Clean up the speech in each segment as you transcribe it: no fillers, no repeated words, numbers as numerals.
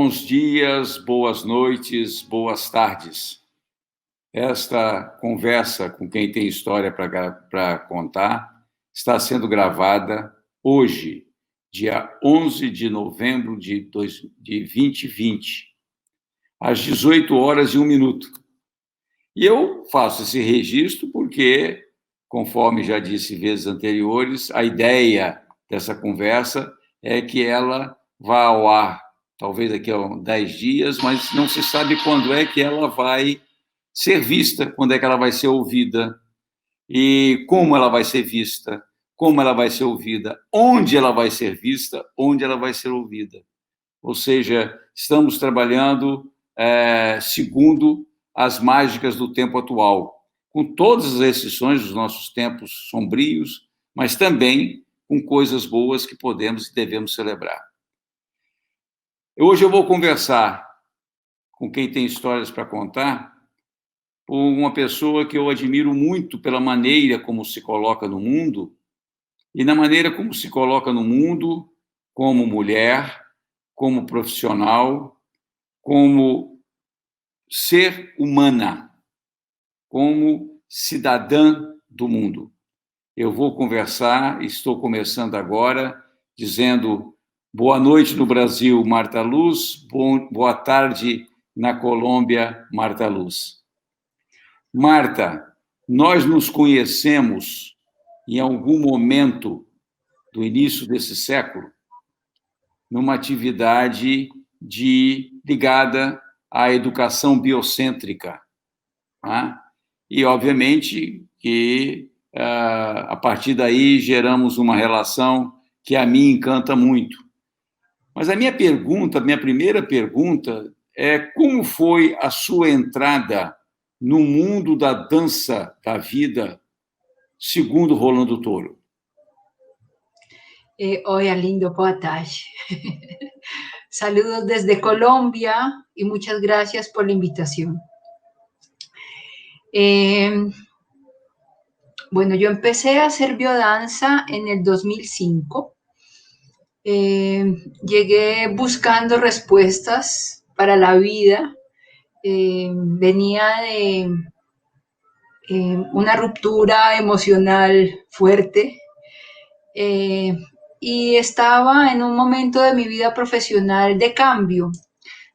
Bons dias, boas noites, boas tardes. Esta conversa com quem tem história para contar está sendo gravada hoje, dia 11 de novembro de 2020, às 18 horas e 1 minuto. E eu faço esse registro porque, conforme já disse vezes anteriores, a ideia dessa conversa é que ela vá ao ar, talvez daqui a 10 dias, mas não se sabe quando é que ela vai ser vista, quando é que ela vai ser ouvida, e como ela vai ser vista, como ela vai ser ouvida, onde ela vai ser vista, onde ela vai ser ouvida. Ou seja, estamos trabalhando segundo as mágicas do tempo atual, com todas as restrições dos nossos tempos sombrios, mas também com coisas boas que podemos e devemos celebrar. Hoje eu vou conversar com quem tem histórias para contar, por uma pessoa que eu admiro muito pela maneira como se coloca no mundo, e na maneira como se coloca no mundo, como mulher, como profissional, como ser humana, como cidadã do mundo. Eu vou conversar, estou começando agora, dizendo boa noite no Brasil, Marta Luz, boa tarde na Colômbia, Marta Luz. Marta, nós nos conhecemos em algum momento do início desse século, numa atividade ligada à educação biocêntrica. Tá? E, obviamente, que a partir daí geramos uma relação que a mim encanta muito. Mas a minha primeira pergunta é como foi a sua entrada no mundo da dança da vida, segundo Rolando Toro? Oi, lindo, boa tarde. Saludos desde Colombia y muchas gracias por la invitación. Bueno, yo empecé a hacer biodanza en el 2005. Llegué buscando respuestas para la vida. Venía de una ruptura emocional fuerte. Y estaba en un momento de mi vida profesional de cambio.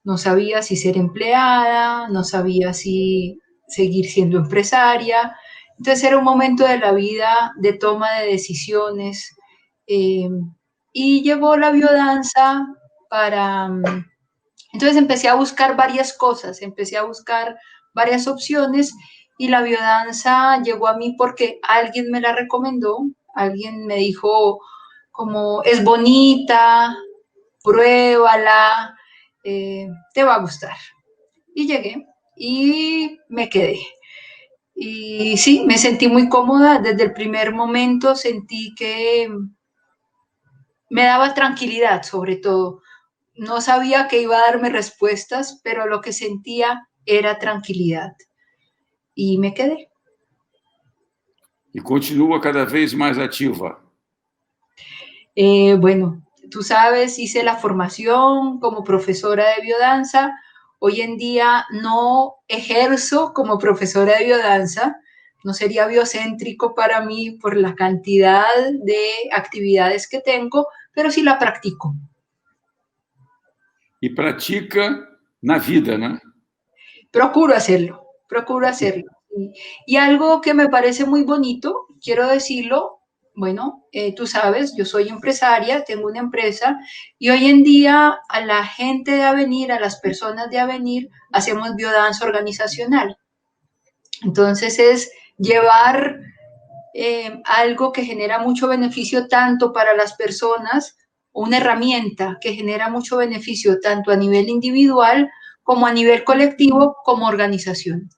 No sabía si ser empleada, no sabía si seguir siendo empresaria. Entonces era un momento de la vida de toma de decisiones. Y llegó la biodanza para... Entonces empecé a buscar varias cosas, empecé a buscar varias opciones y la biodanza llegó a mí porque alguien me la recomendó, alguien me dijo como es bonita, pruébala, te va a gustar. Y llegué y me quedé. Y sí, me sentí muy cómoda. Desde el primer momento sentí que me daba tranquilidad, sobre todo. No sabía que iba a darme respuestas, pero lo que sentía era tranquilidad. Y me quedé. E continua cada vez más ativa. Bueno, tú sabes, hice la formación como profesora de biodanza. Hoy en día no ejerzo como profesora de biodanza. No sería biocéntrico para mí por la cantidad de actividades que tengo, pero sí la practico. E pratica na vida, ¿no? Procuro hacerlo, procuro hacerlo. Y algo que me parece muy bonito, quiero decirlo, bueno, tú sabes, yo soy empresaria, tengo una empresa y hoy en día a la gente de Avenir, a las personas de Avenir, hacemos biodanza organizacional. Entonces es llevar algo que genera mucho beneficio tanto para las personas, una herramienta que genera mucho beneficio tanto a nivel individual como a nivel colectivo, como organización.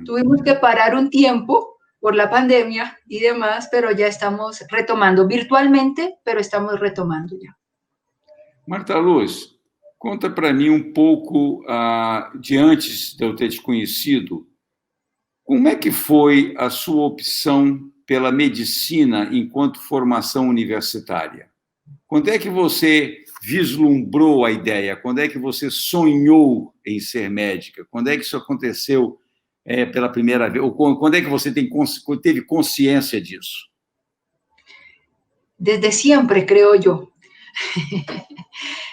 Tuvimos que parar un tiempo por la pandemia y demás, pero ya estamos retomando virtualmente, pero estamos retomando ya. Marta Luz, conta para mim pouco de antes de eu ter te conhecido, como é que foi a sua opção pela medicina enquanto formação universitária? Quando é que você vislumbrou a ideia? Quando é que você sonhou em ser médica? Quando é que isso aconteceu pela primeira vez? Ou quando é que você teve consciência disso? Desde siempre, creo yo.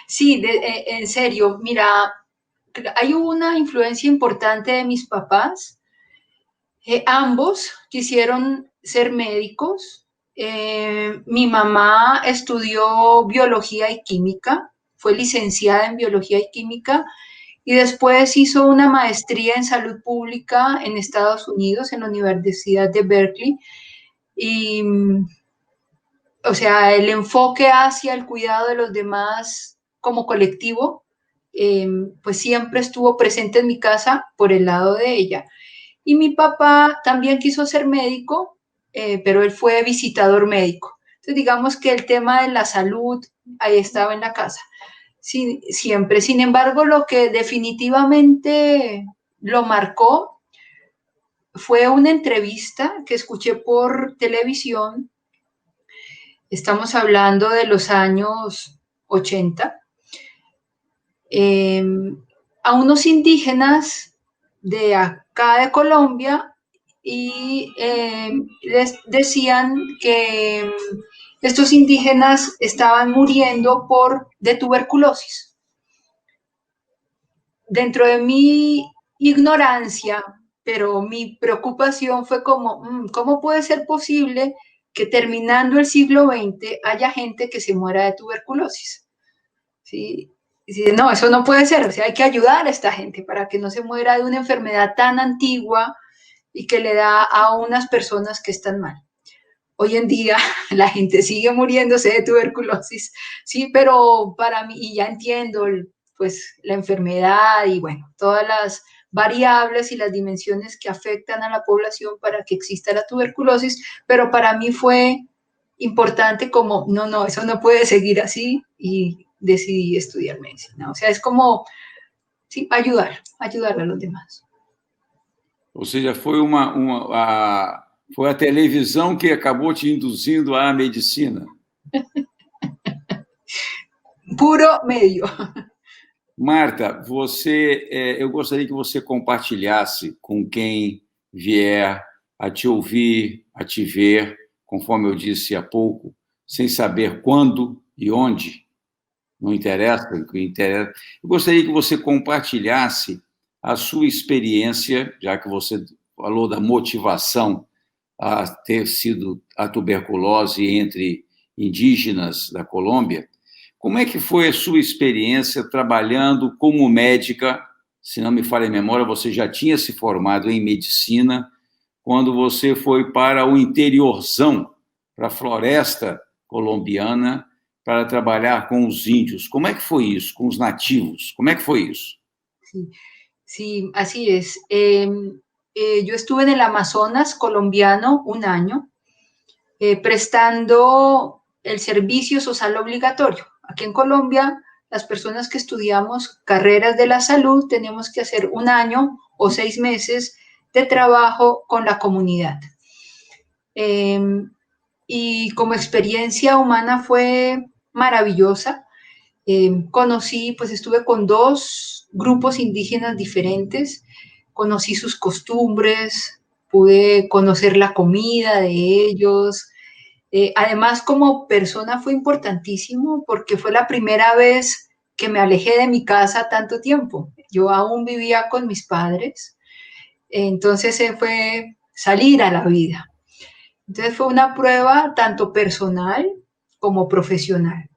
Sí, en serio, mira, hay una influencia importante de mis papás. Ambos quisieron ser médicos. Mi mamá estudió biología y química, fue licenciada en biología y química y después hizo una maestría en salud pública en Estados Unidos, en la Universidad de Berkeley. Y, o sea, el enfoque hacia el cuidado de los demás como colectivo, pues siempre estuvo presente en mi casa por el lado de ella. Y mi papá también quiso ser médico, pero él fue visitador médico. Entonces, digamos que el tema de la salud ahí estaba en la casa, sí, siempre. Sin embargo, lo que definitivamente lo marcó fue una entrevista que escuché por televisión. Estamos hablando de los años 80, a unos indígenas de acá de Colombia y les decían que estos indígenas estaban muriendo de tuberculosis. Dentro de mi ignorancia, pero mi preocupación fue como, ¿cómo puede ser posible que terminando el siglo XX haya gente que se muera de tuberculosis? ¿Sí? No, eso no puede ser, o sea, hay que ayudar a esta gente para que no se muera de una enfermedad tan antigua y que le da a unas personas que están mal. Hoy en día la gente sigue muriéndose de tuberculosis, sí, pero para mí, y ya entiendo, pues, la enfermedad y, bueno, todas las variables y las dimensiones que afectan a la población para que exista la tuberculosis, pero para mí fue importante como, no, eso no puede seguir así, y decidí estudiar medicina. O sea, es como, sí, ayudar a los demás. Ou seja, foi a televisão que acabou te induzindo à medicina. Puro medio. Marta, eu gostaria que você compartilhasse com quem vier a te ouvir, a te ver, conforme eu disse há pouco, sem saber quando e onde, não interessa, o que interessa. Eu gostaria que você compartilhasse a sua experiência, já que você falou da motivação a ter sido a tuberculose entre indígenas da Colômbia. Como é que foi a sua experiência trabalhando como médica? Se não me falha a memória, você já tinha se formado em medicina quando você foi para o interiorzão, para a floresta colombiana, para trabalhar com os índios. Como é que foi isso, com os nativos? Como é que foi isso? Sí, sí, así es. Yo estuve en el Amazonas colombiano un año prestando el servicio social obligatorio. Aquí en Colombia, las personas que estudiamos carreras de la salud tenemos que hacer un año o 6 meses de trabajo con la comunidad. Y como experiencia humana fue maravillosa. Conocí, pues estuve con 2 grupos indígenas diferentes, conocí sus costumbres, pude conocer la comida de ellos. Además, como persona fue importantísimo porque fue la primera vez que me alejé de mi casa tanto tiempo. Yo aún vivía con mis padres, entonces fue salir a la vida. Entonces fue una prueba tanto personal como profesional.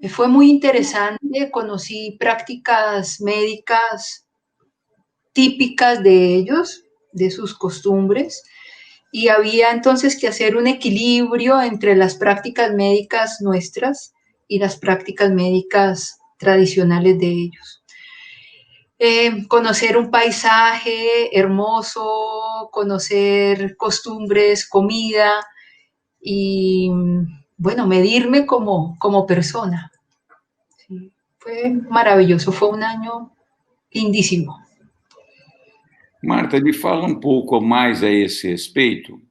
Fue muy interesante, conocí prácticas médicas típicas de ellos, de sus costumbres, y había entonces que hacer un equilibrio entre las prácticas médicas nuestras y las prácticas médicas tradicionales de ellos. Conocer un paisaje hermoso, conocer costumbres, comida y, bueno, medirme como persona. Sí, fue maravilloso, fue un año lindíssimo. Marta, me fala um pouco mais a esse respeito.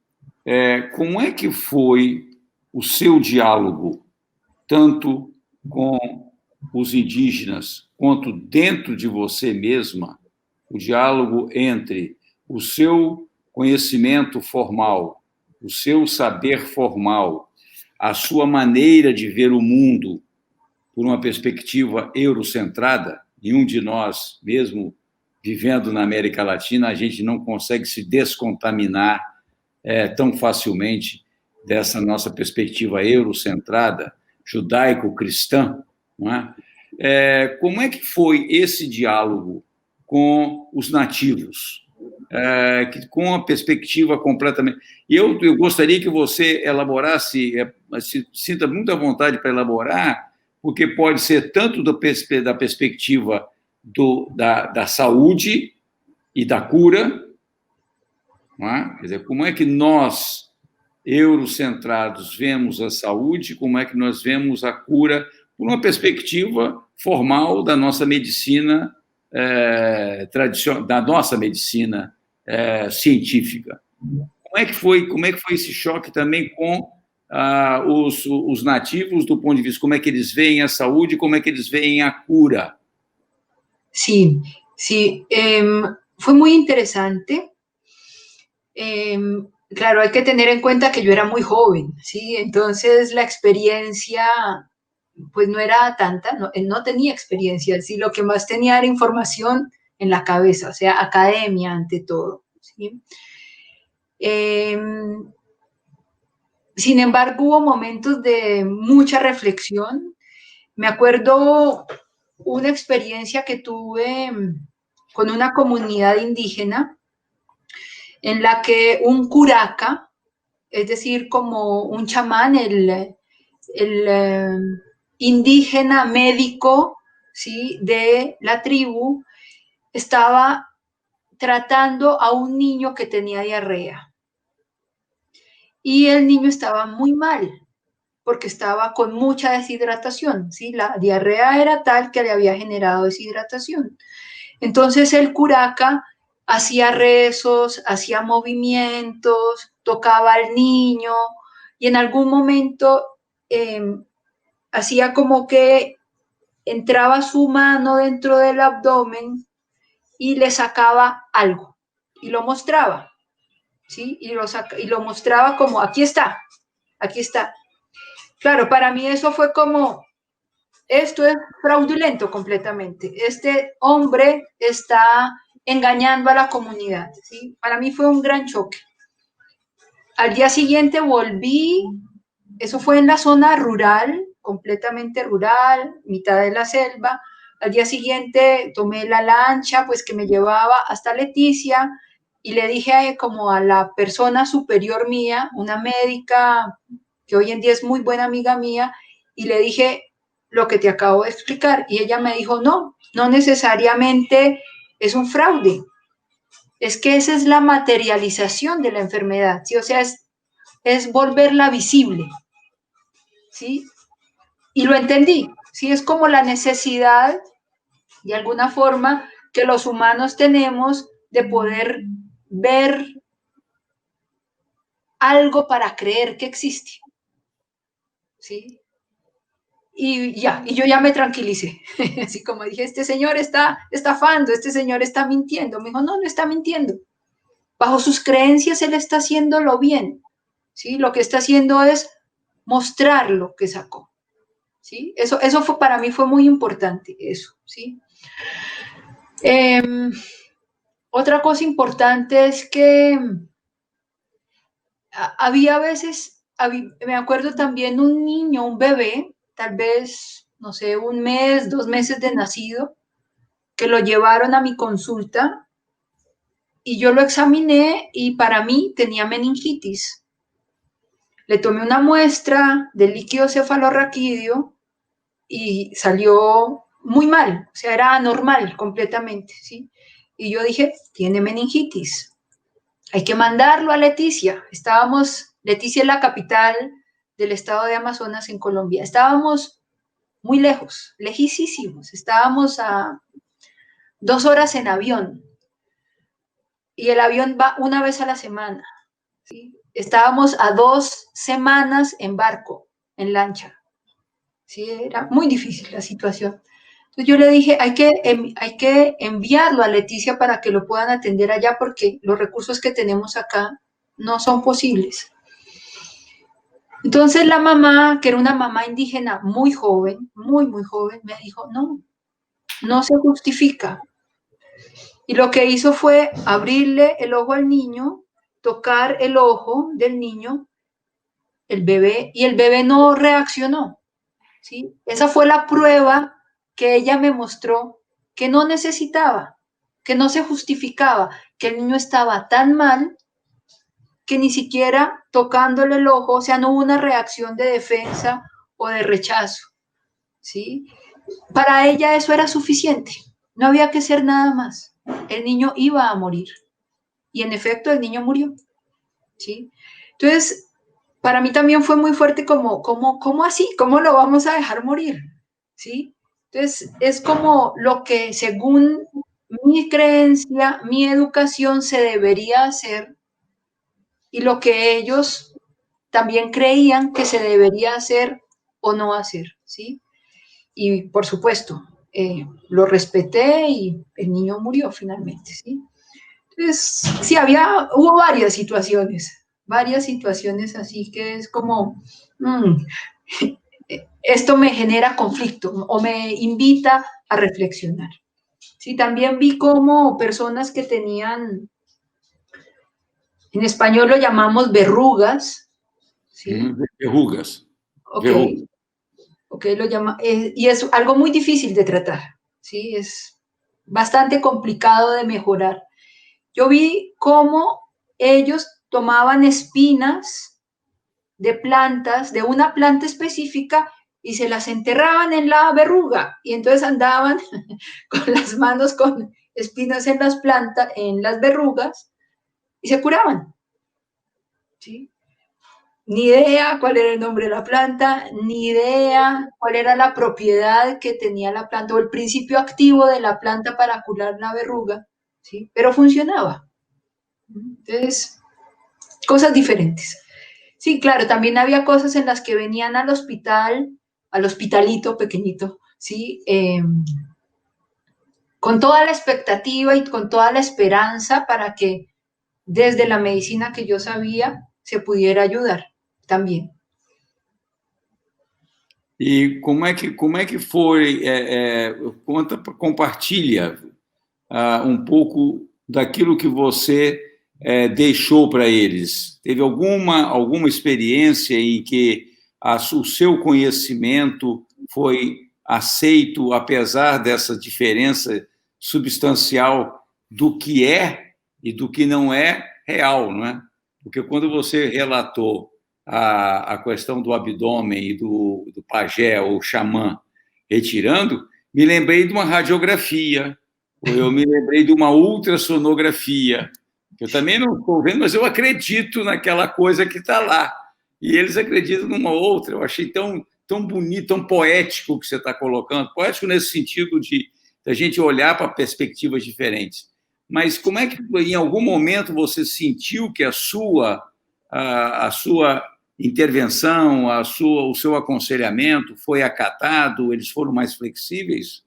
Como é que foi o seu diálogo, tanto com os indígenas, quanto dentro de você mesma, o diálogo entre o seu conhecimento formal, o seu saber formal, a sua maneira de ver o mundo por uma perspectiva eurocentrada. Nenhum de nós, mesmo vivendo na América Latina, a gente não consegue se descontaminar tão facilmente dessa nossa perspectiva eurocentrada, judaico-cristã, não é? Como é que foi esse diálogo com os nativos, com a perspectiva completamente... E eu gostaria que você elaborasse, se sinta muita vontade para elaborar, porque pode ser tanto da perspectiva da saúde e da cura, não é? Quer dizer, como é que nós, eurocentrados, vemos a saúde, como é que nós vemos a cura, por uma perspectiva formal da nossa medicina tradicional, da nossa medicina científica. Como é que foi esse choque também com os nativos, do ponto de vista como é que eles veem a saúde, como é que eles veem a cura? Sí, sí, fue muy interesante. Claro, hay que tener en cuenta que yo era muy joven, ¿sí? Entonces la experiencia pues no era tanta, no tenía experiencia, sí, lo que más tenía era información en la cabeza, o sea, academia ante todo, ¿sí? Sin embargo, hubo momentos de mucha reflexión. Me acuerdo una experiencia que tuve con una comunidad indígena en la que un curaca, es decir, como un chamán, el indígena médico, ¿sí?, de la tribu, estaba tratando a un niño que tenía diarrea. Y el niño estaba muy mal, porque estaba con mucha deshidratación, ¿sí? La diarrea era tal que le había generado deshidratación. Entonces el curaca hacía rezos, hacía movimientos, tocaba al niño y en algún momento hacía como que entraba su mano dentro del abdomen y le sacaba algo y lo mostraba, ¿sí? Y lo mostraba como, aquí está, aquí está. Claro, para mí eso fue como, esto es fraudulento completamente. Este hombre está engañando a la comunidad, ¿sí? Para mí fue un gran choque. Al día siguiente volví, eso fue en la zona rural, completamente rural, mitad de la selva. Al día siguiente tomé la lancha, pues que me llevaba hasta Leticia y le dije como a la persona superior mía, una médica que hoy en día es muy buena amiga mía, y le dije lo que te acabo de explicar. Y ella me dijo, no, no necesariamente es un fraude. Es que esa es la materialización de la enfermedad, ¿sí? O sea, es volverla visible, ¿sí? Y lo entendí, ¿sí? Es como la necesidad, de alguna forma, que los humanos tenemos de poder ver algo para creer que existe, ¿sí? Y ya, y yo ya me tranquilicé, así como dije, este señor está estafando, este señor está mintiendo. Me dijo, no, no está mintiendo. Bajo sus creencias él está haciéndolo bien, ¿sí? Lo que está haciendo es mostrar lo que sacó, ¿sí? Eso fue, para mí fue muy importante, eso, ¿sí? Otra cosa importante es que había veces, me acuerdo también un niño, un bebé, tal vez, no sé, 1 mes, 2 meses de nacido, que lo llevaron a mi consulta y yo lo examiné y para mí tenía meningitis. Le tomé una muestra del líquido cefalorraquídeo y salió muy mal, o sea, era anormal completamente, ¿sí? Y yo dije, tiene meningitis, hay que mandarlo a Leticia. Leticia es la capital del estado de Amazonas en Colombia. Estábamos muy lejos, lejísimos, estábamos a 2 horas en avión y el avión va una vez a la semana, ¿sí? Estábamos a 2 semanas en barco, en lancha, ¿sí? Era muy difícil la situación. Entonces yo le dije, hay que enviarlo a Leticia para que lo puedan atender allá porque los recursos que tenemos acá no son posibles. Entonces la mamá, que era una mamá indígena muy joven, muy joven, me dijo, no, no se justifica. Y lo que hizo fue abrirle el ojo al niño, tocar el ojo del niño, el bebé, y el bebé no reaccionó, ¿sí? Esa fue la prueba que ella me mostró que no necesitaba, que no se justificaba, que el niño estaba tan mal que ni siquiera tocándole el ojo, o sea, no hubo una reacción de defensa o de rechazo, ¿sí? Para ella eso era suficiente, no había que hacer nada más. El niño iba a morir y en efecto el niño murió, ¿sí? Entonces, para mí también fue muy fuerte como así, ¿cómo lo vamos a dejar morir? ¿Sí? Entonces, es como lo que según mi creencia, mi educación se debería hacer y lo que ellos también creían que se debería hacer o no hacer, ¿sí? Y por supuesto, lo respeté y el niño murió finalmente, ¿sí? Entonces, sí, hubo varias situaciones así que es como, mmm, esto me genera conflicto o me invita a reflexionar. Sí, también vi como personas que tenían, en español lo llamamos verrugas, ¿sí? Verrugas. Ok, Verrugas. ok, y es algo muy difícil de tratar, ¿sí? Es bastante complicado de mejorar. Yo vi cómo ellos tomaban espinas de plantas, de una planta específica, y se las enterraban en la verruga. Y entonces andaban con las manos con espinas en las plantas, en las verrugas, y se curaban. ¿Sí? Ni idea cuál era el nombre de la planta, ni idea cuál era la propiedad que tenía la planta o el principio activo de la planta para curar la verruga, ¿sí? Pero funcionaba. Entonces, cosas diferentes. Sí, claro, también había cosas en las que venían al hospitalito pequeñito, ¿sí? Con toda la expectativa y con toda la esperanza para que desde la medicina que yo sabía se pudiera ayudar también. E como é que foi? Compartilha um pouco daquilo que você deixou para eles. Teve alguma experiência em que o seu conhecimento foi aceito, apesar dessa diferença substancial do que é e do que não é real, não é? Porque quando você relatou a questão do abdômen e do pajé ou xamã retirando, me lembrei de uma radiografia, ou eu me lembrei de uma ultrassonografia, que eu também não estou vendo, mas eu acredito naquela coisa que está lá. E eles acreditam numa outra. Eu achei tão bonito, tão poético o que você está colocando. Poético nesse sentido de a gente olhar para perspectivas diferentes. Mas como é que, em algum momento, você sentiu que a sua intervenção, o seu aconselhamento foi acatado? Eles foram mais flexíveis?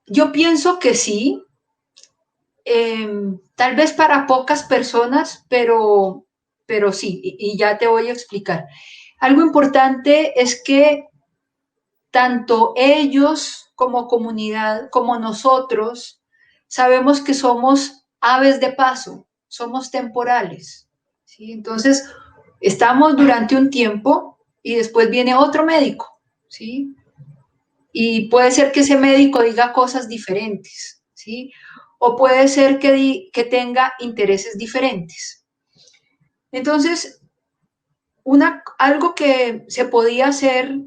Yo pienso que sí, tal vez para pocas personas, pero sí, y ya te voy a explicar. Algo importante es que tanto ellos como comunidad, como nosotros, sabemos que somos aves de paso, somos temporales, ¿sí? Entonces, estamos durante un tiempo y después viene otro médico, ¿sí? Y puede ser que ese médico diga cosas diferentes, ¿sí? O puede ser que tenga intereses diferentes. Entonces, algo que se podía hacer,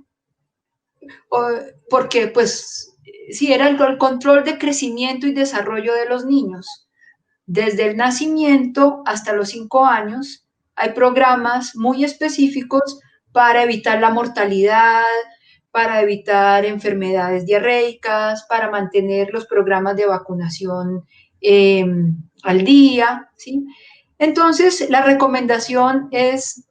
porque pues sí, era el control de crecimiento y desarrollo de los niños. Desde el nacimiento hasta los 5 años, hay programas muy específicos para evitar la mortalidad, para evitar enfermedades diarreicas, para mantener los programas de vacunación al día, ¿sí? Entonces, la recomendación es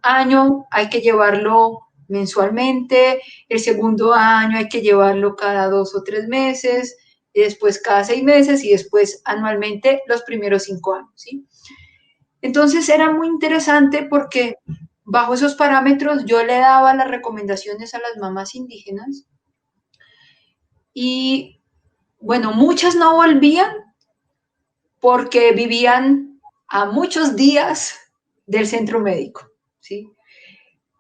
año hay que llevarlo mensualmente, el segundo año hay que llevarlo cada 2 o 3 meses, y después cada 6 meses y después anualmente los primeros 5 años, ¿sí? Entonces era muy interesante porque bajo esos parámetros yo le daba las recomendaciones a las mamás indígenas y, bueno, muchas no volvían porque vivían a muchos días del centro médico, ¿sí?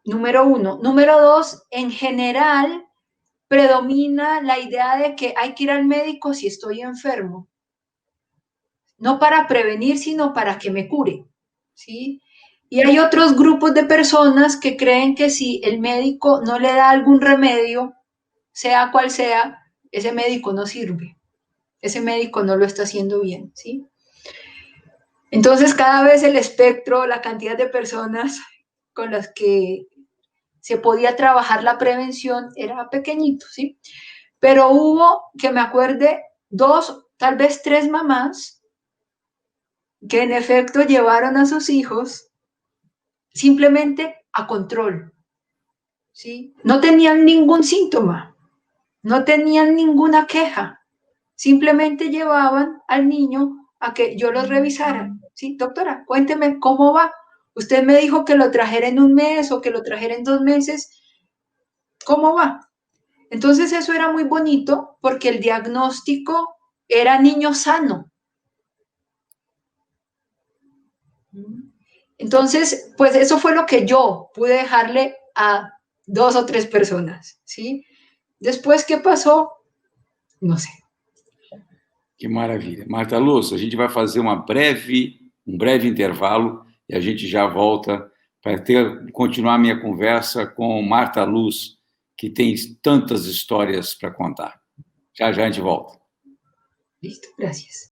Número 1. Número 2, en general predomina la idea de que hay que ir al médico si estoy enfermo. No para prevenir, sino para que me cure, ¿sí? Y hay otros grupos de personas que creen que si el médico no le da algún remedio, sea cual sea, ese médico no sirve. Ese médico no lo está haciendo bien, ¿sí? Entonces, cada vez el espectro, la cantidad de personas con las que se podía trabajar la prevención era pequeñito, ¿sí? Pero hubo, que me acuerde, 2, tal vez 3 mamás que en efecto llevaron a sus hijos simplemente a control, ¿sí? No tenían ningún síntoma, no tenían ninguna queja, simplemente llevaban al niño a que yo los revisara, ¿sí? Doctora, cuénteme cómo va. Usted me dijo que lo trajera en 1 mes o que lo trajera en 2 meses, ¿cómo va? Entonces eso era muy bonito porque el diagnóstico era niño sano. Entonces, pues eso fue lo que yo pude dejarle a 2 o 3 personas, ¿sí? Después, ¿qué pasó? No sé. Que maravilha. Marta Lúcia, a gente vai fazer um breve intervalo e a gente já volta para continuar minha conversa com Marta Luz, que tem tantas histórias para contar. Já já a gente volta. Listo, gracias.